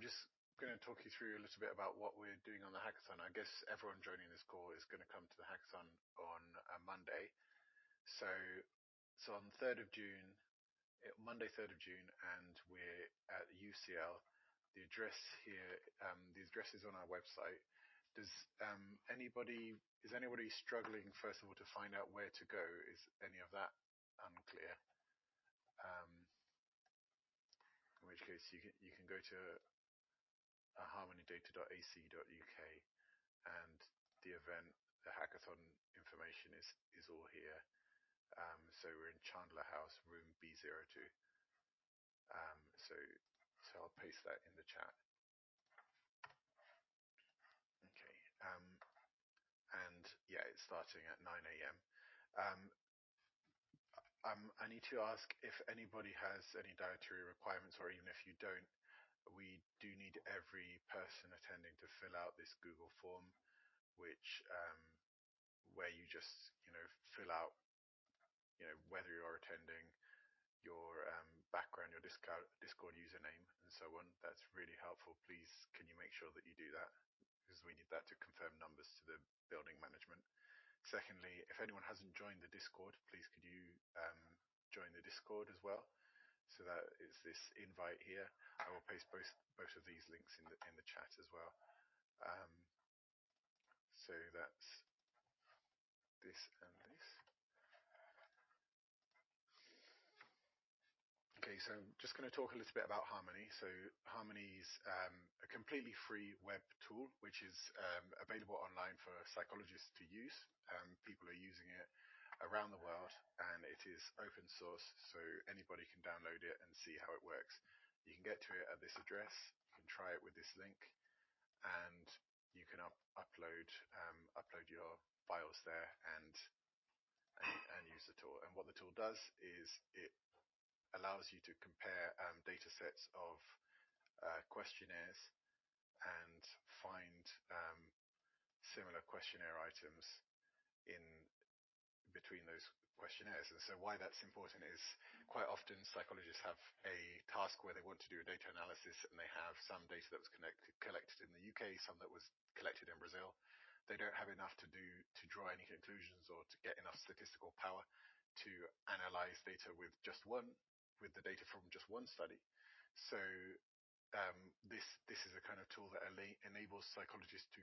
just going to talk you through a little bit about what we're doing on the hackathon. I guess everyone joining this call is going to come to the hackathon on Monday. So on 3rd of June, Monday 3rd of June, and we're at UCL. The address here, the address is on our website. Is anybody struggling, first of all, to find out where to go? Is any of that unclear? In which case you can go to harmonydata.ac.uk, and the event, the hackathon information is all here. So we're in Chandler House, room B02. So I'll paste that in the chat. Okay. And yeah, it's starting at 9 a.m. I need to ask if anybody has any dietary requirements, or even if you don't, we do need every person attending to fill out this Google form, which where you just fill out whether you're attending, your background, your Discord username, and so on. That's really helpful. Please, can you make sure that you do that, because we need that to confirm numbers to the building management. Secondly, if anyone hasn't joined the Discord, please could you join the Discord as well? So that it's this invite here. I will paste both of these links in the chat as well. So that's this and this. Okay, so I'm just going to talk a little bit about Harmony. So Harmony's a completely free web tool, which is available online for psychologists to use. People are using it around the world, and it is open source, so anybody can download it and see how it works. You can get to it at this address. You can try it with this link, and you can upload your files there and use the tool. And what the tool does is it allows you to compare data sets of questionnaires and find similar questionnaire items in between those questionnaires. And so why that's important is quite often psychologists have a task where they want to do a data analysis, and they have some data that was collected in the UK, some that was collected in Brazil. They don't have enough to draw any conclusions or to get enough statistical power to analyze data with the data from just one study. So this is a kind of tool that enables psychologists to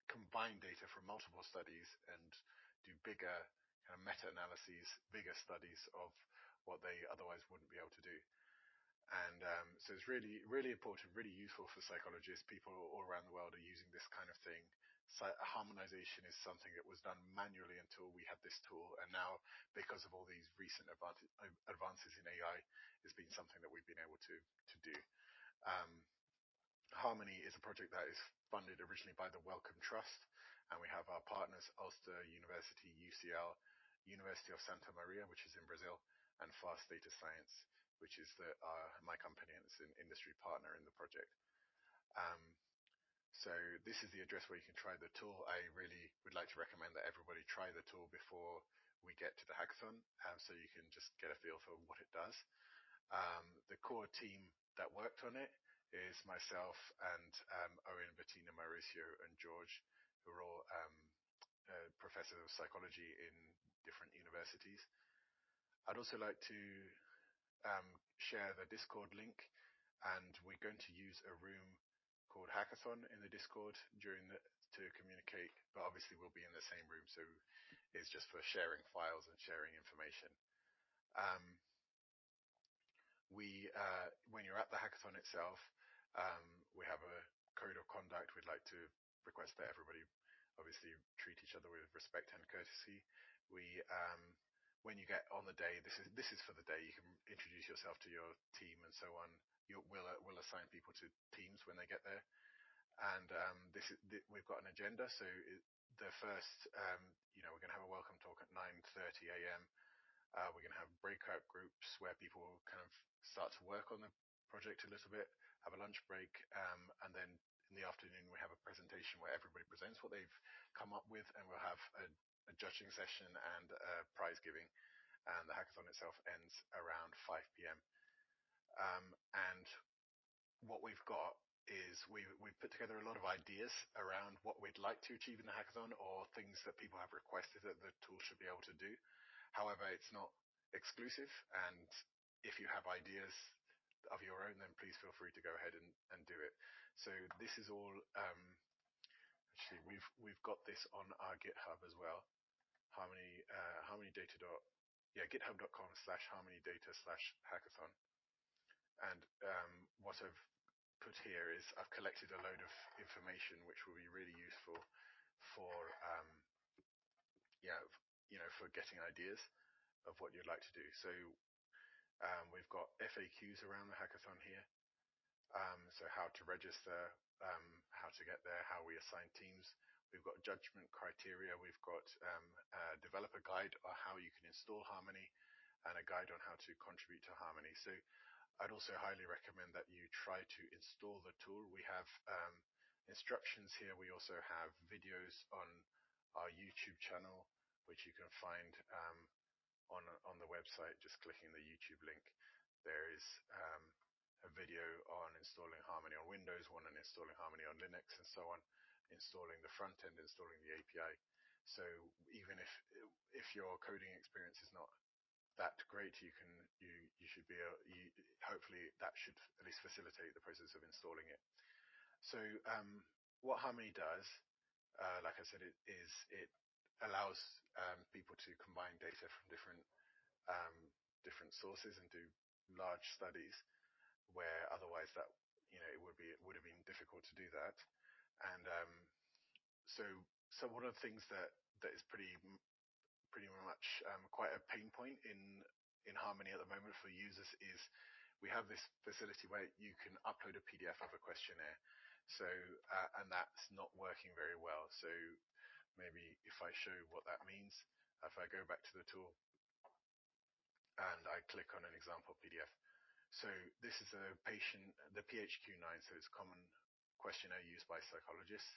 combine data from multiple studies and do bigger kind of meta-analyses, bigger studies of what they otherwise wouldn't be able to do. And so it's really, really important, really useful for psychologists. People all around the world are using this kind of thing. Harmonization is something that was done manually until we had this tool, and now, because of all these recent advances in AI, it's been something that we've been able to do. Harmony is a project that is funded originally by the Wellcome Trust, and we have our partners Ulster University, UCL, University of Santa Maria, which is in Brazil, and Fast Data Science, which is my company, and it's an industry partner in the project. So this is the address where you can try the tool. I really would like to recommend that everybody try the tool before we get to the hackathon, so you can just get a feel for what it does. The core team that worked on it is myself and Owen, Bettina, Mauricio, and George, who are all professors of psychology in different universities. I'd also like to share the Discord link, and we're going to use a room called Hackathon in the Discord to communicate, but obviously we'll be in the same room, so it's just for sharing files and sharing information. When you're at the hackathon itself, we have a code of conduct. We'd like to request that everybody obviously treat each other with respect and courtesy. When you get on the day, this is for the day. You can introduce yourself to your team and so on. We'll assign people to teams when they get there, and we've got an agenda. So the first, we're going to have a welcome talk at 9:30 a.m. We're going to have breakout groups where people kind of start to work on the project a little bit, have a lunch break, and then in the afternoon we have a presentation where everybody presents what they've come up with, and we'll have a judging session and a prize giving, and the hackathon itself ends around 5 p.m. And what we've got is we've put together a lot of ideas around what we'd like to achieve in the hackathon or things that people have requested that the tool should be able to do. However, it's not exclusive, and if you have ideas of your own, then please feel free to go ahead and do it. So this is all actually we've got this on our GitHub as well. Harmony data dot github.com/harmonydata/hackathon. And what I've put here is I've collected a load of information which will be really useful for for getting ideas of what you'd like to do. So we've got FAQs around the hackathon here. So how to register, how to get there, how we assign teams. We've got judgment criteria. We've got a developer guide on how you can install Harmony and a guide on how to contribute to Harmony. So I'd also highly recommend that you try to install the tool. We have instructions here. We also have videos on our YouTube channel, which you can find on the website, just clicking the YouTube link. There is a video on installing Harmony on Windows, one on installing Harmony on Linux, and so on, installing the front end, installing the API. So even if your coding experience is not that great, you should be hopefully that should at least facilitate the process of installing it. So what Harmony does, like I said, it allows people to combine data from different sources and do large studies where otherwise that it would have been difficult to do that. And so one of the things that is pretty much quite a pain point in Harmony at the moment for users is we have this facility where you can upload a PDF of a questionnaire. So and that's not working very well. So maybe if I show what that means, if I go back to the tool and I click on an example PDF. So this is the PHQ-9, so it's a common questionnaire used by psychologists,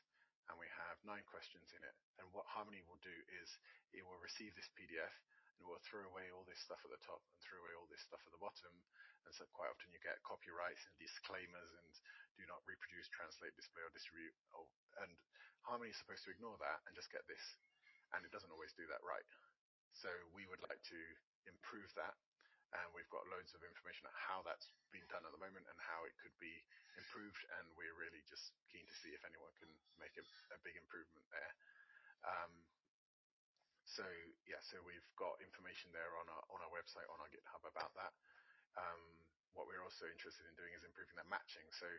and we have 9 questions in it. And what Harmony will do is it will receive this PDF and it will throw away all this stuff at the top and throw away all this stuff at the bottom. And so quite often you get copyrights and disclaimers and do not reproduce, translate, display, or distribute. And Harmony is supposed to ignore that and just get this. And it doesn't always do that right. So we would like to improve that. And we've got loads of information on how that's being done at the moment and how it could be improved. And we're really just keen to see if anyone can make a big improvement there. So we've got information there on our website, on our GitHub about that. What we're also interested in doing is improving that matching. So,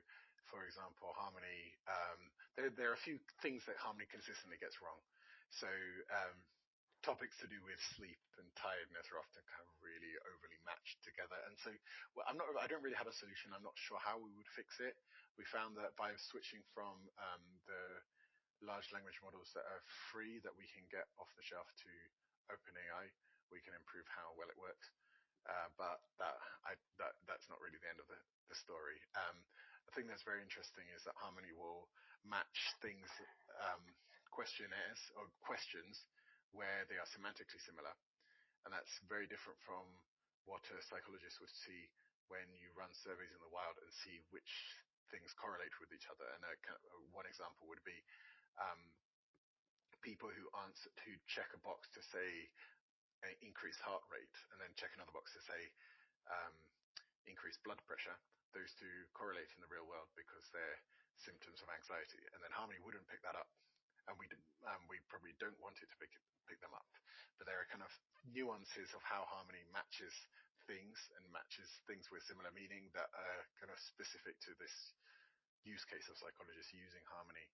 for example, Harmony, there are a few things that Harmony consistently gets wrong. So topics to do with sleep and tiredness are often kind of really overly matched together. And so I don't really have a solution. I'm not sure how we would fix it. We found that by switching from the large language models that are free that we can get off the shelf to OpenAI, we can improve how well it works. But that's not really the end of the story. The thing that's very interesting is that Harmony will match things, questionnaires or questions where they are semantically similar. And that's very different from what a psychologist would see when you run surveys in the wild and see which things correlate with each other. And one example would be people who check a box to say increased heart rate and then check another box to say increased blood pressure. Those two correlate in the real world because they're symptoms of anxiety. And then Harmony wouldn't pick that up. And we probably don't want it to pick them up. But there are kind of nuances of how Harmony matches things and matches things with similar meaning that are kind of specific to this use case of psychologists using Harmony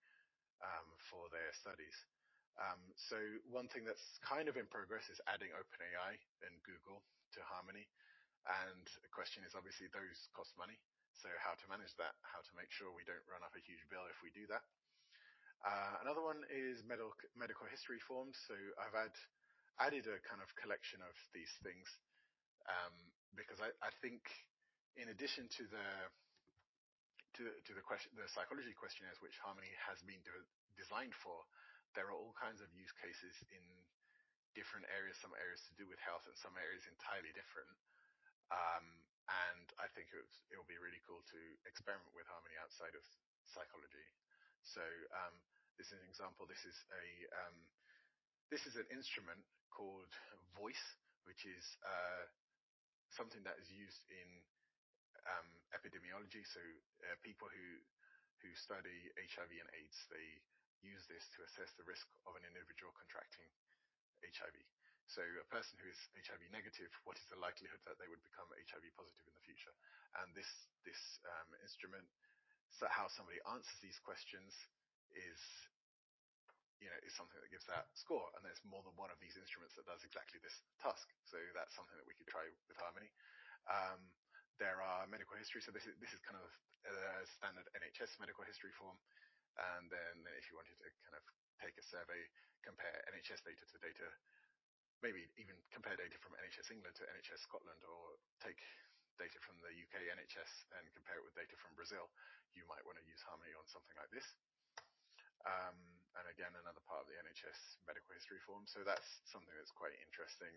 for their studies. So one thing that's kind of in progress is adding OpenAI and Google to Harmony. And the question is obviously those cost money. So how to manage that, how to make sure we don't run up a huge bill if we do that. Another one is medical history forms. So I've added a kind of collection of these things because I think in addition to the psychology questionnaires which Harmony has been designed for, there are all kinds of use cases in different areas, some areas to do with health and some areas entirely different. And I think it will be really cool to experiment with Harmony outside of psychology. So this is an example. This is an instrument called voice, which is something that is used in epidemiology. So people who study HIV and AIDS, they use this to assess the risk of an individual contracting HIV. So a person who is HIV negative, what is the likelihood that they would become HIV positive in the future? And this instrument, so how somebody answers these questions is is something that gives that score. And there's more than one of these instruments that does exactly this task. So that's something that we could try with Harmony. There are medical history. So this is kind of a standard NHS medical history form. And then if you wanted to kind of take a survey, compare NHS data to data, maybe even compare data from NHS England to NHS Scotland, or take data from the UK NHS and compare it with data from Brazil, you might want to use Harmony on something like this. And again, another part of the NHS medical history form. So that's something that's quite interesting.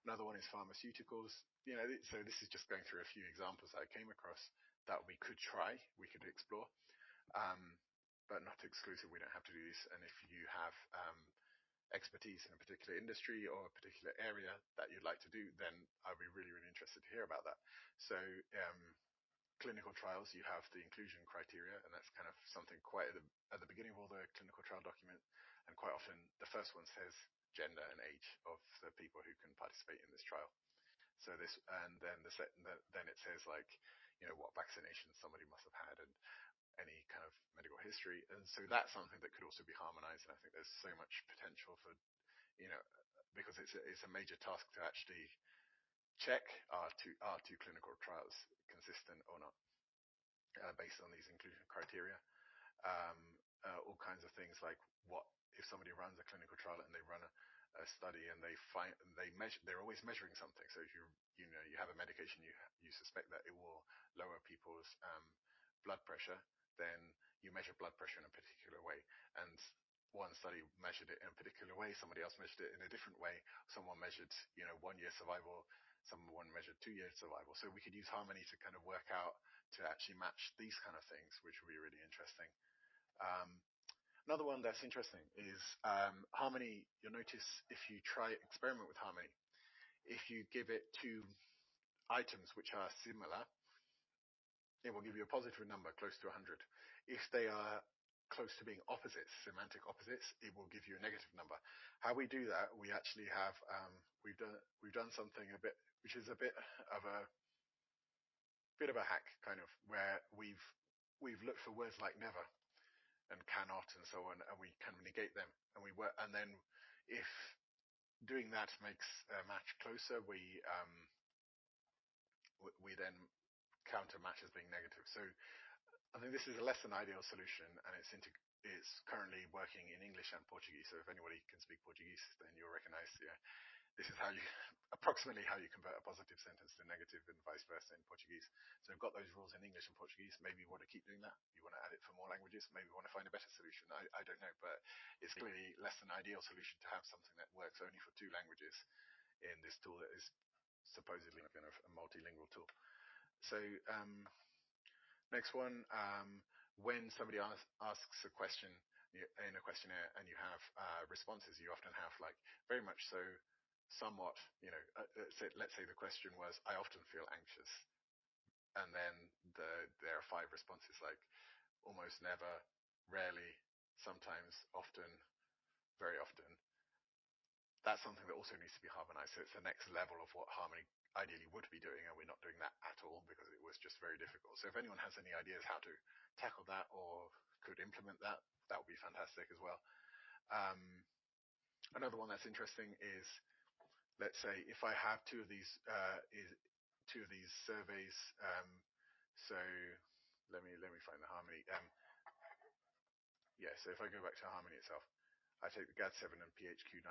Another one is pharmaceuticals. So this is just going through a few examples that I came across that we could try, we could explore, but not exclusive. We don't have to do this. And if you have expertise in a particular industry or a particular area that you'd like to do, then I'd be really, really interested to hear about that. So clinical trials, you have the inclusion criteria, and that's kind of something quite at the beginning of all the clinical trial document, and quite often the first one says gender and age of the people who can participate in this trial. So this, and then then it says like, what vaccinations somebody must have had and any kind of medical history. And so that's something that could also be harmonized. And I think there's so much potential for, because it's a major task to actually check are two clinical trials consistent or not, based on these inclusion criteria. All kinds of things like, what if somebody runs a clinical trial and they run a study and they're always measuring something. So if you have a medication, you suspect that it will lower people's blood pressure, then you measure blood pressure in a particular way. And one study measured it in a particular way, somebody else measured it in a different way. Someone measured 1 year survival, someone measured 2 years survival. So we could use Harmony to kind of work out to actually match these kind of things, which would be really interesting. Another one that's interesting is Harmony. You'll notice if you experiment with Harmony, if you give it two items which are similar, it will give you a positive number close to 100. If they are close to being opposites, semantic opposites, it will give you a negative number. How we do that, we actually have we've done something which is a bit of a hack, kind of, where we've looked for words like never and cannot and so on, and we kind of negate them, and then if doing that makes a match closer, we then counter match as being negative. So I think this is a less than ideal solution, and it's currently working in English and Portuguese. So if anybody can speak Portuguese, then you'll recognize this is approximately how you convert a positive sentence to negative, and vice versa in Portuguese. So we've got those rules in English and Portuguese. Maybe you want to keep doing that. You want to add it for more languages. Maybe you want to find a better solution. I don't know, but it's clearly less than ideal solution to have something that works only for 2 languages in this tool that is supposedly kind of a multilingual tool. So next one, when somebody asks a question in a questionnaire and you have responses, you often have like very much so, somewhat, let's say the question was, I often feel anxious. And then there are 5 responses like almost never, rarely, sometimes, often, very often. That's something that also needs to be harmonized. So it's the next level of what Harmony ideally would be doing, and we're not doing that at all because it was just very difficult. So if anyone has any ideas how to tackle that or could implement that, that would be fantastic as well. Another one that's interesting is, let's say if I have two of these surveys. So let me find the Harmony. So if I go back to Harmony itself, I take the GAD7 and PHQ9.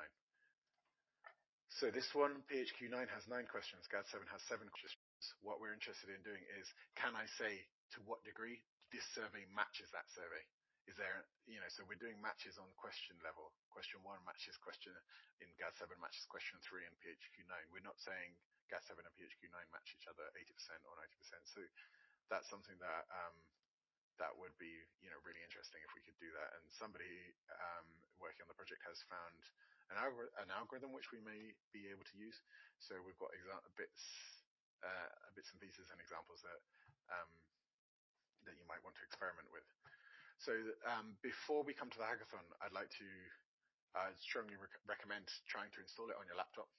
So this one, PHQ9, has 9 questions. GAD7 has 7 questions. What we're interested in doing is, can I say to what degree this survey matches that survey? Is there, so we're doing matches on question level. Question 1 matches question in GAD7 matches question 3 in PHQ9. We're not saying GAD7 and PHQ9 match each other 80% or 90%. So that's something that that would would be, really interesting if we could do that. And somebody working on the project has found an algorithm which we may be able to use. So we've got bits and pieces and examples um, that you might want to experiment with. So before we come to the hackathon, I'd like to strongly recommend trying to install it on your laptop.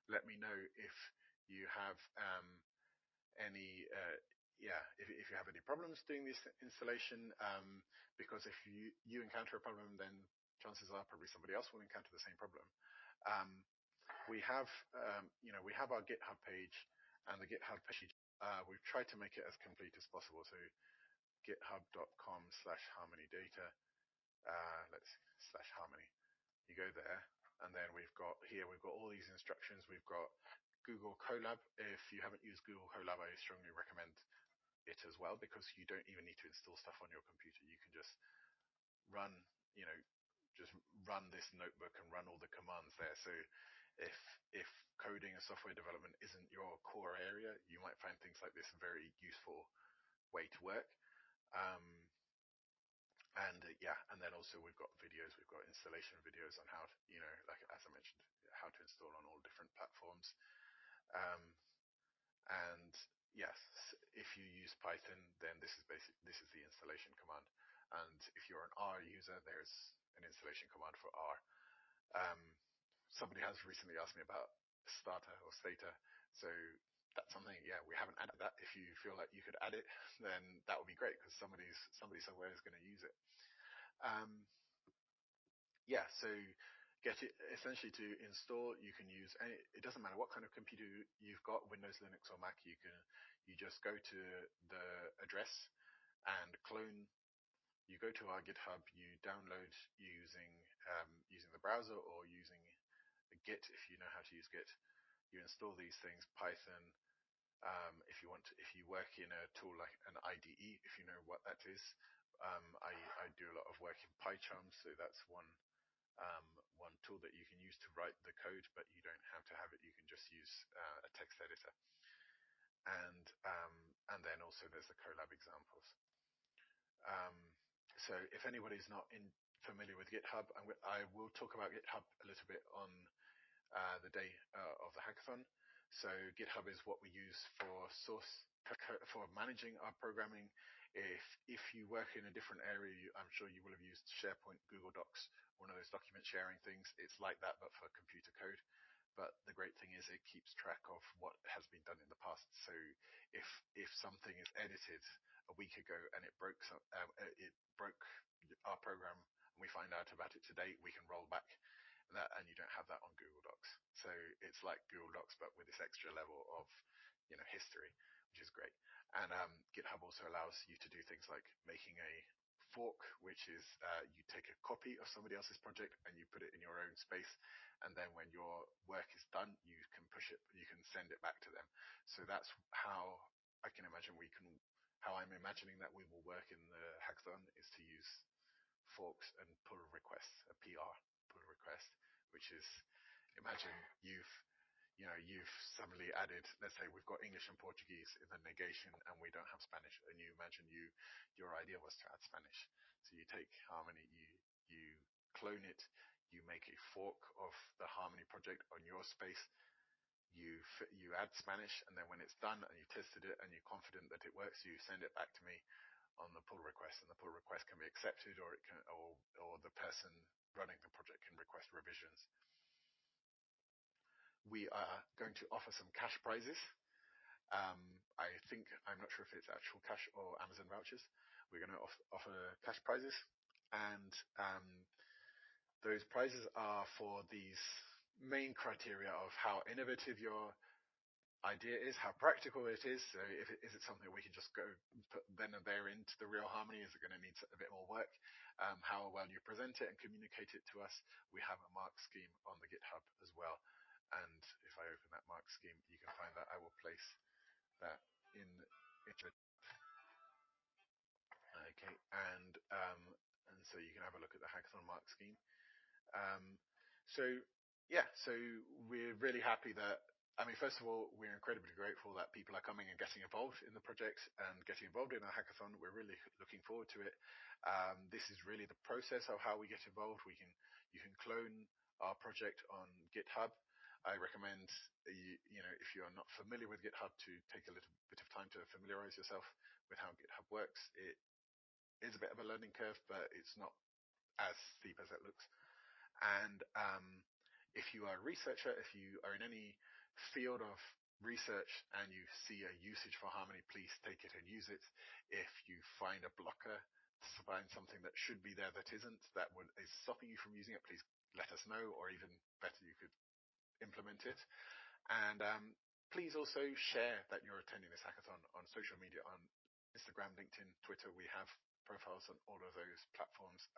Let me know if you have any if you have any problems doing this installation, because if you encounter a problem, then chances are probably somebody else will encounter the same problem. We have our GitHub page, and the GitHub page, we've tried to make it as complete as possible. So github.com/harmonydata, let's /harmony. You go there, and then we've got all these instructions. We've got Google Colab. If you haven't used Google Colab, I strongly recommend it as well, because you don't even need to install stuff on your computer. You can just run, run this notebook and run all the commands there. So if coding and software development isn't your core area, you might find things like this a very useful way to work. And then also we've got videos, we've got installation videos on how to, like as I mentioned, how to install on all different platforms. And yes, if you use Python, then this is the installation command. And if you're an R user, there's an installation command for R. Somebody has recently asked me about starter or stator, so that's something, we haven't added that. If you feel like you could add it, then that would be great, because somebody somewhere is going to use it. So get it essentially to install. You can use it doesn't matter what kind of computer you've got, Windows, Linux, or Mac. You just go to the address and clone. You go to our GitHub, you download using the browser or using Git, if you know how to use Git. You install these things, Python. If you work in a tool like an IDE, if you know what that is. I do a lot of work in PyCharm, so that's one tool that you can use to write the code, but you don't have to have it. You can just use a text editor. And then also there's the Colab examples. So if anybody's not familiar with GitHub, I will talk about GitHub a little bit on the day of the hackathon. So GitHub is what we use for managing our programming. If you work in a different area, I'm sure you will have used SharePoint, Google Docs, one of those document sharing things. It's like that, but for computer code. But the great thing is it keeps track of what has been done in the past. So if something is edited a week ago and it broke our program, and we find out about it today, we can roll back that, and you don't have that on Google Docs. So it's like Google Docs, but with this extra level of history, which is great. And GitHub also allows you to do things like making a fork, which is you take a copy of somebody else's project and you put it in your own space, and then when your work is done, you can send it back to them. So that's how I can imagine how I'm imagining that we will work in the hackathon, is to use forks and pull requests, a PR pull request, which is, imagine you've suddenly added, let's say we've got English and Portuguese in the negation and we don't have Spanish, and you imagine your idea was to add Spanish. So you take Harmony, you clone it, you make a fork of the Harmony project on your space, you add Spanish, and then when it's done and you tested it and you're confident that it works, you send it back to me on the pull request, and the pull request can be accepted, or the person running the project can request revisions. We are going to offer some cash prizes. I'm not sure if it's actual cash or Amazon vouchers. We're going to offer cash prizes, and those prizes are for these main criteria of how innovative your idea is, how practical it is. So is it something we can just go put then and there into the real Harmony? Is it going to need a bit more work? How well you present it and communicate it to us. We have a mark scheme on the GitHub as well. And if I open that mark scheme, you can find that I will place that in it. Okay, and so you can have a look at the hackathon mark scheme. So we're really happy that I mean, first of all, we're incredibly grateful that people are coming and getting involved in the project and getting involved in our hackathon. We're really looking forward to it. This is really the process of how we get involved. You can clone our project on GitHub. I recommend if you're not familiar with GitHub, to take a little bit of time to familiarize yourself with how GitHub works. It is a bit of a learning curve, but it's not as steep as it looks. And if you are a researcher, if you are in any field of research and you see a usage for Harmony, please take it and use it. If you find a blocker, find something that should be there that isn't, that is stopping you from using it, please let us know, or even better, you could implement it. And please also share that you're attending this hackathon on social media, on Instagram, LinkedIn, Twitter. We have profiles on all of those platforms.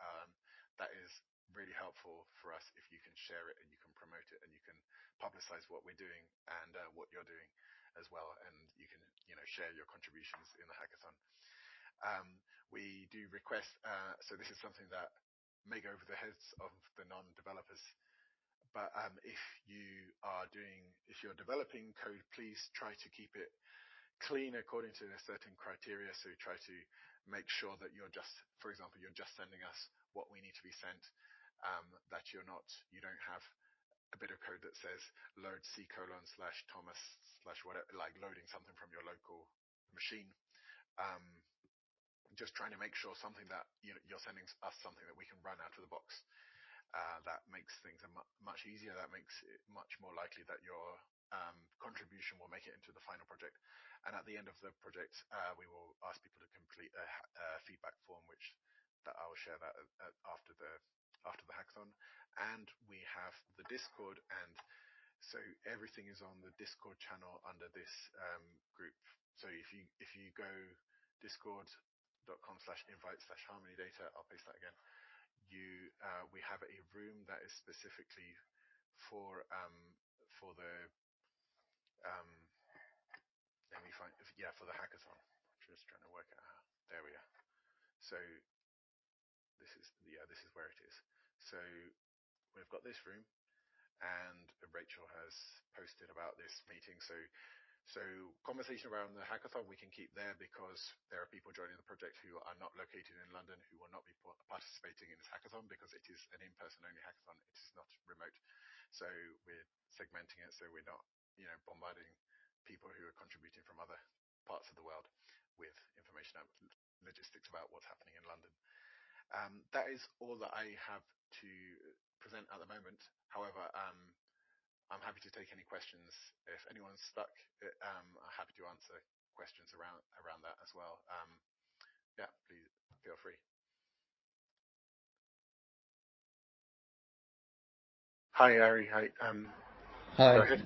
That is really helpful for us if you can share it and you can promote it and you can publicize what we're doing and what you're doing as well, and you can share your contributions in the hackathon. We do request, so this is something that may go over the heads of the non-developers, but if you're developing code, please try to keep it clean according to a certain criteria. So try to make sure that for example, you're just sending us what we need to be sent, that you don't have a bit of code that says load C:/Thomas/ whatever, like loading something from your local machine. Just trying to make sure something that you're sending us something that we can run out of the box. That makes things much easier. That makes it much more likely that your contribution will make it into the final project. And at the end of the project, we will ask people to complete a feedback form, that I will share that after the hackathon. And we have the Discord, and so everything is on the Discord channel under this group. So if you go discord.com/invite/harmonydata, I'll paste that again. We have a room that is specifically for the for the hackathon. I'm just trying to work it out. There we are. So this is where it is. So we've got this room, and Rachel has posted about this meeting. So conversation around the hackathon we can keep there, because there are people joining the project who are not located in London, who will not be participating in this hackathon, because it is an in-person only hackathon. It is not remote. So we're segmenting it so we're not bombarding people who are contributing from other parts of the world with information and logistics about what's happening in London. That is all that I have to present at the moment. However, I'm happy to take any questions. If anyone's stuck, I'm happy to answer questions around that as well. Please feel free. Hi, Ari. Hi. Hi. Go ahead.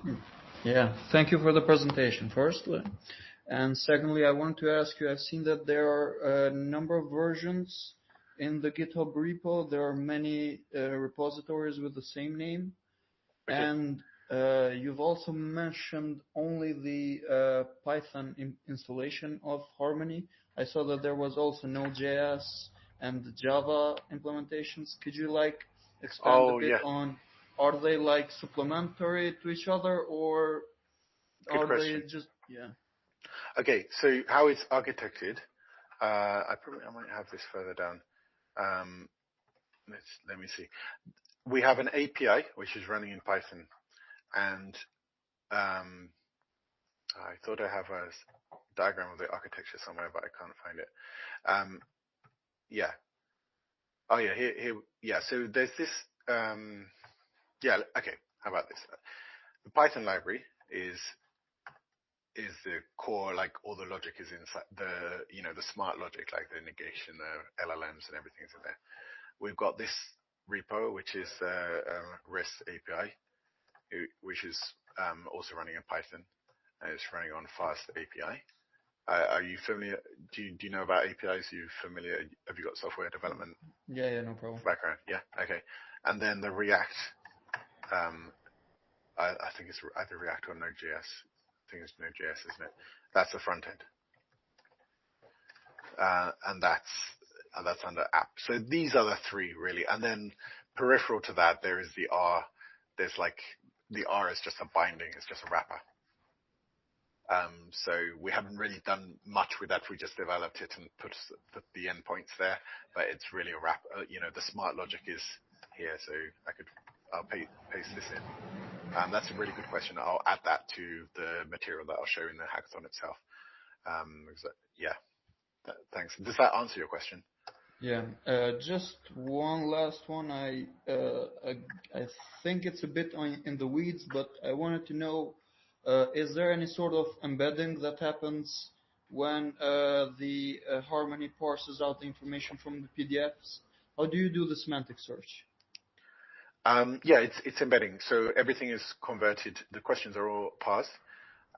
Yeah, thank you for the presentation, firstly. And secondly, I want to ask you, I've seen that there are a number of versions in the GitHub repo. There are many repositories with the same name. Okay. And you've also mentioned only the Python installation of Harmony. I saw that there was also Node.js and Java implementations. Could you expand a bit on, are they supplementary to each other, or Good are question. they just, Okay, so how it's architected, I might have this further down. Let me see. We have an API which is running in Python, and I thought I have a diagram of the architecture somewhere, but I can't find it. Here. So there's this. Okay. How about this? The Python library is the core, all the logic is inside the smart logic, like the negation, the LLMs and everything's in there. We've got this repo, which is REST API, which is also running in Python, and it's running on Fast API. Are you familiar? Do you know about APIs? Are you familiar? Have you got software development? Yeah, no problem. Background, yeah, okay. And then the React, I think it's either React or Node.js. I think it's Node.js, isn't it? That's the front end, and that's under app. So these are the three really, and then peripheral to that there is the R. There's the R is just a binding, it's just a wrapper. So we haven't really done much with that. We just developed it and put the endpoints there, but it's really a wrap. The smart logic is here, so I'll paste this in. That's a really good question. I'll add that to the material that I'll show in the hackathon itself. Thanks. Does that answer your question? Yeah. Just one last one. I think it's a bit in the weeds, but I wanted to know, is there any sort of embedding that happens when the Harmony parses out the information from the PDFs? How do you do the semantic search? It's embedding. So everything is converted. The questions are all parsed,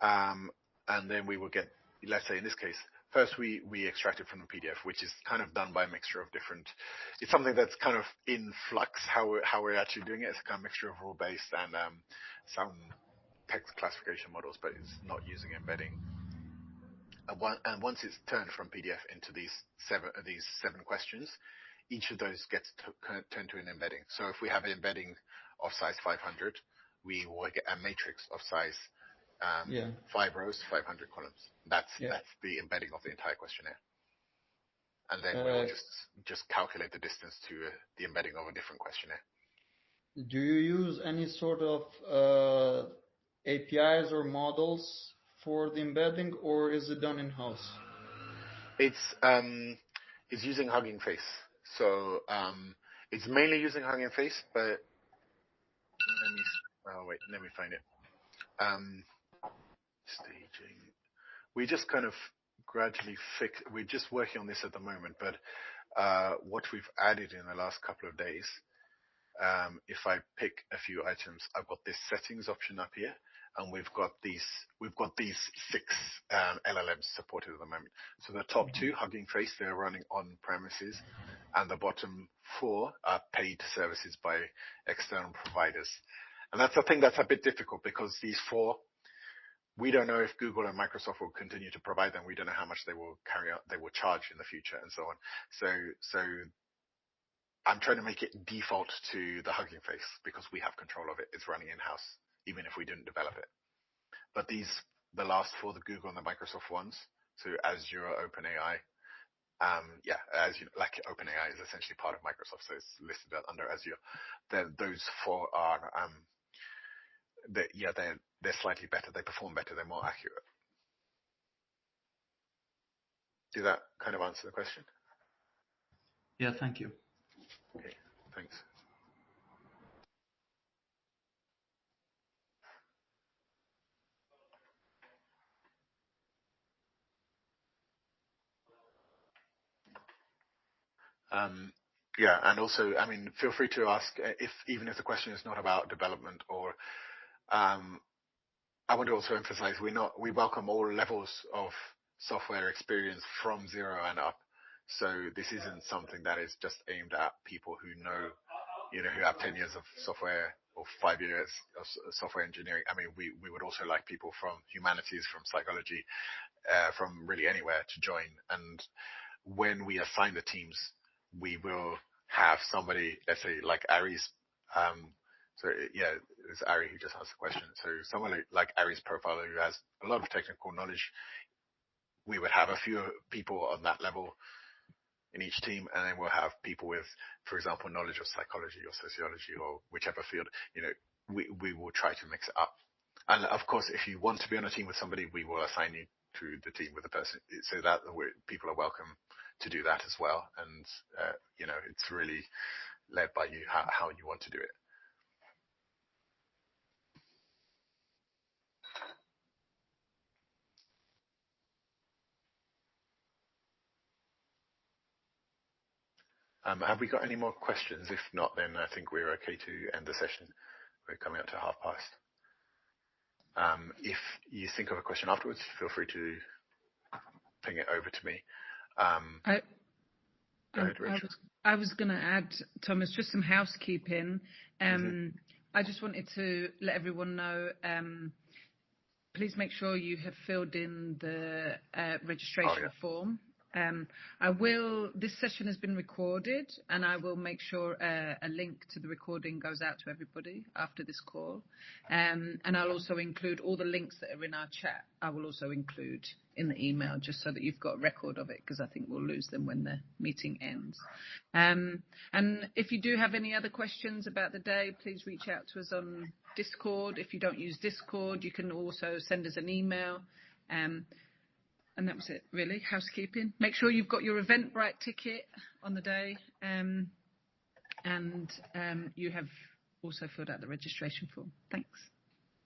and then we will get, let's say in this case, first we extract it from the PDF, which is kind of done by a mixture of different. It's something that's kind of in flux how we're actually doing it. It's a kind of mixture of rule-based and some text classification models, but it's not using embedding. And once it's turned from PDF into these seven questions, each of those gets turned to an embedding. So if we have an embedding of size 500, we will get a matrix of size 5 rows, 500 columns. That's the embedding of the entire questionnaire. And then we'll just calculate the distance to the embedding of a different questionnaire. Do you use any sort of APIs or models for the embedding, or is it done in-house? It's using Hugging Face. So it's mainly using Hugging Face, but let me find it. Staging. We just kind of gradually we're just working on this at the moment, but what we've added in the last couple of days, if I pick a few items, I've got this settings option up here, and we've got these 6 LLMs supported at the moment. So the top 2, Hugging Face, they're running on premises, and the bottom 4 are paid services by external providers. And that's the thing that's a bit difficult, because these 4, we don't know if Google and Microsoft will continue to provide them. We don't know how much they will charge in the future, and so on. So I'm trying to make it default to the Hugging Face, because we have control of it. It's running in-house, even if we didn't develop it. But the last 4, the Google and the Microsoft ones, so Azure, OpenAI, as you know, like OpenAI is essentially part of Microsoft, so it's listed under Azure. Those 4 are, they're slightly better. They perform better. They're more accurate. Did that kind of answer the question? Yeah, thank you. Okay, thanks. And also, I mean, feel free to ask even if the question is not about development or. I want to also emphasize we welcome all levels of software experience from 0 and up. So this isn't something that is just aimed at people who know, who have 10 years of software or 5 years of software engineering. I mean, we would also like people from humanities, from psychology, from really anywhere to join. And when we assign the teams, we will have somebody, let's say like Ari's, it's Ari who just asked the question. So someone like Ari's profile who has a lot of technical knowledge, we would have a few people on that level in each team, and then we'll have people with, for example, knowledge of psychology or sociology or whichever field. We will try to mix it up. And of course, if you want to be on a team with somebody, we will assign you to the team with the person, so that people are welcome to do that as well. And it's really led by you how you want to do it. Have we got any more questions? If not, then I think we're okay to end the session. We're coming up to past. If you think of a question afterwards, feel free to ping it over to me. Go ahead, Rachel. I was going to add, Thomas, just some housekeeping. I just wanted to let everyone know, please make sure you have filled in the registration form. This session has been recorded, and I will make sure a link to the recording goes out to everybody after this call. And I'll also include all the links that are in our chat. I will also include in the email, just so that you've got a record of it, because I think we'll lose them when the meeting ends. And if you do have any other questions about the day, please reach out to us on Discord. If you don't use Discord, you can also send us an email. And that was it, really. Housekeeping. Make sure you've got your Eventbrite ticket on the day, and you have also filled out the registration form. Thanks.